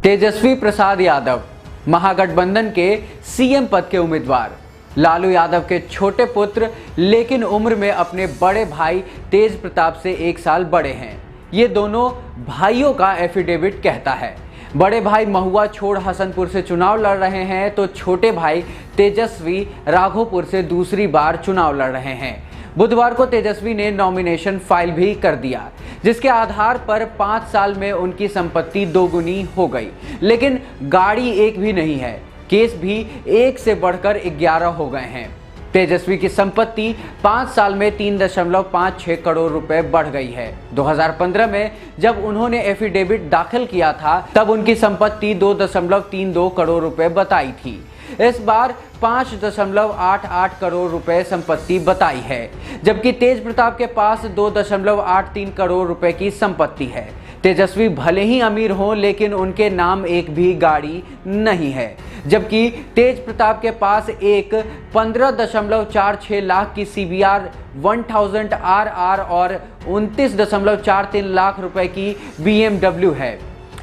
तेजस्वी प्रसाद यादव महागठबंधन के सीएम पद के उम्मीदवार। लालू यादव के छोटे पुत्र लेकिन उम्र में अपने बड़े भाई तेज प्रताप से 1 साल बड़े हैं। ये दोनों भाइयों का एफिडेविट कहता है। बड़े भाई महुआ छोड़ हसनपुर से चुनाव लड़ रहे हैं तो छोटे भाई तेजस्वी राघोपुर से दूसरी बार चुनाव लड़ रहे हैं। बुधवार को तेजस्वी ने नॉमिनेशन फाइल भी कर दिया, जिसके आधार पर 5 साल में उनकी संपत्ति दोगुनी हो गई, लेकिन गाड़ी एक भी नहीं है। केस भी 1 से बढ़कर 11 हो गए हैं। तेजस्वी की संपत्ति 5 साल में 3.56 करोड़ रुपए बढ़ गई है। 2015 में जब उन्होंने एफिडेविट दाखिल किया था तब उनकी संपत्ति 2.32 करोड़ रुपए बताई थी। इस बार 5.88 करोड़ रुपए संपत्ति बताई है, जबकि तेज प्रताप के पास 2.83 करोड़ रुपए की संपत्ति है। तेजस्वी भले ही अमीर हों लेकिन उनके नाम एक भी गाड़ी नहीं है, जबकि तेज प्रताप के पास एक 15.46 लाख की CBR 1000 RR और 29.43 लाख रुपए की BMW है,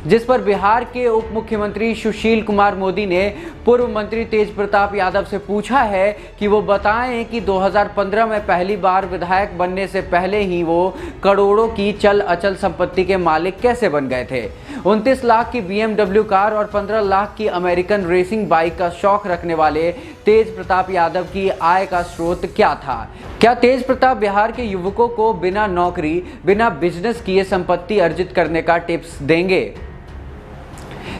जिस पर बिहार के उप मुख्यमंत्री सुशील कुमार मोदी ने पूर्व मंत्री तेज प्रताप यादव से पूछा है कि वो बताएं कि 2015 में पहली बार विधायक बनने से पहले ही वो करोड़ों की चल अचल संपत्ति के मालिक कैसे बन गए थे। 29 लाख की BMW कार और 15 लाख की अमेरिकन रेसिंग बाइक का शौक रखने वाले तेज प्रताप यादव की आय का स्रोत क्या था? क्या तेज प्रताप बिहार के युवकों को बिना नौकरी, बिना बिजनेस किए संपत्ति अर्जित करने का टिप्स देंगे?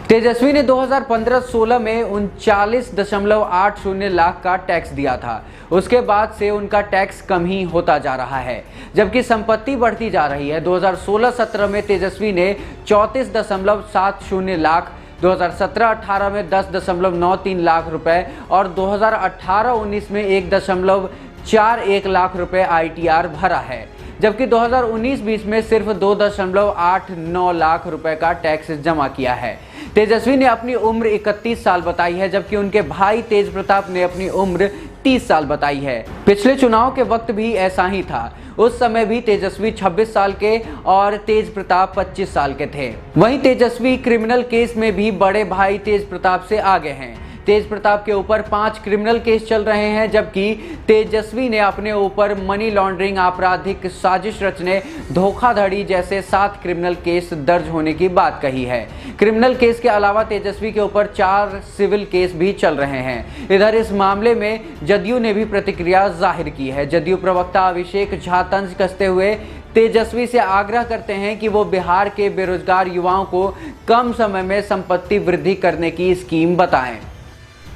तेजस्वी ने 2015-16 में 39.80 लाख का टैक्स दिया था। उसके बाद से उनका टैक्स कम ही होता जा रहा है, जबकि संपत्ति बढ़ती जा रही है। 2016-17 में तेजस्वी ने 34.70 लाख, 2017-18 में 10.93 लाख रुपए और 2018-19 में 1.41 लाख रुपए ITR भरा है, जबकि 2019-20 में सिर्फ 2.89 लाख रुपए का टैक्स जमा किया है। तेजस्वी ने अपनी उम्र 31 साल बताई है, जबकि उनके भाई तेज प्रताप ने अपनी उम्र 30 साल बताई है। पिछले चुनाव के वक्त भी ऐसा ही था। उस समय भी तेजस्वी 26 साल के और तेज प्रताप 25 साल के थे। वहीं तेजस्वी क्रिमिनल केस में भी बड़े भाई तेज प्रताप से आगे हैं। तेज प्रताप के ऊपर 5 क्रिमिनल केस चल रहे हैं, जबकि तेजस्वी ने अपने ऊपर मनी लॉन्ड्रिंग, आपराधिक साजिश रचने, धोखाधड़ी जैसे 7 क्रिमिनल केस दर्ज होने की बात कही है। क्रिमिनल केस के अलावा तेजस्वी के ऊपर 4 सिविल केस भी चल रहे हैं। इधर इस मामले में जदयू ने भी प्रतिक्रिया जाहिर की है। जदयू प्रवक्ता अभिषेक झा तंज कसते हुए तेजस्वी से आग्रह करते हैं कि वो बिहार के बेरोजगार युवाओं को कम समय में संपत्ति वृद्धि करने की स्कीम बताएं।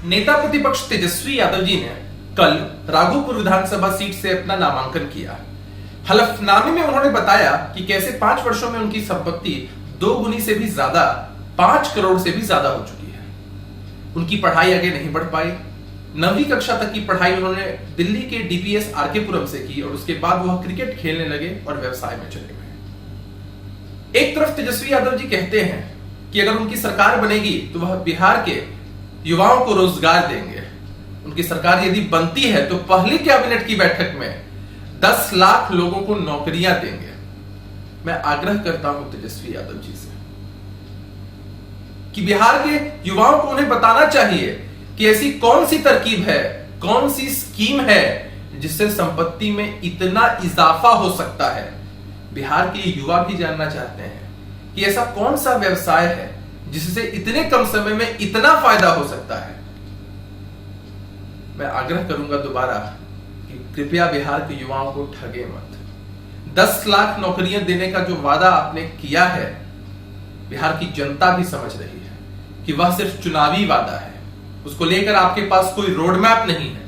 नेता प्रतिपक्ष तेजस्वी यादव जी ने कल राघोपुर विधानसभा सीट से अपना नामांकन किया। हलफनामे में उन्होंने बताया कि कैसे 5 वर्षों में उनकी संपत्ति 2 गुनी से भी ज्यादा, 5 करोड़ से भी ज्यादा हो चुकी है। उनकी पढ़ाई आगे नहीं बढ़ पाई। 9वीं कक्षा तक की पढ़ाई उन्होंने दिल्ली के DPS RK-पुरम से की और उसके बाद वह क्रिकेट खेलने लगे और व्यवसाय में चले गए। एक तरफ तेजस्वी यादव जी कहते हैं कि अगर उनकी सरकार बनेगी तो वह बिहार के युवाओं को रोजगार देंगे। उनकी सरकार यदि बनती है तो पहली कैबिनेट की बैठक में 10 लाख लोगों को नौकरियां देंगे। मैं आग्रह करता हूं तेजस्वी यादव जी से कि बिहार के युवाओं को उन्हें बताना चाहिए कि ऐसी कौन सी तरकीब है, कौन सी स्कीम है जिससे संपत्ति में इतना इजाफा हो सकता है। बिहार के युवा भी जानना चाहते हैं कि ऐसा कौन सा व्यवसाय है जिससे इतने कम समय में इतना फायदा हो सकता है। मैं आग्रह करूंगा दोबारा कि कृपया बिहार के युवाओं को ठगे मत। 10 लाख नौकरियां देने का जो वादा आपने किया है, बिहार की जनता भी समझ रही है कि वह सिर्फ चुनावी वादा है। उसको लेकर आपके पास कोई रोड मैप नहीं है,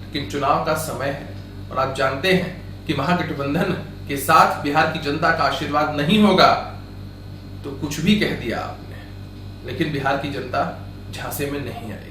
लेकिन चुनाव का समय है और आप जानते हैं कि महागठबंधन के साथ बिहार की जनता का आशीर्वाद नहीं होगा। तो कुछ भी कह दिया आपने, लेकिन बिहार की जनता झांसे में नहीं आएगी।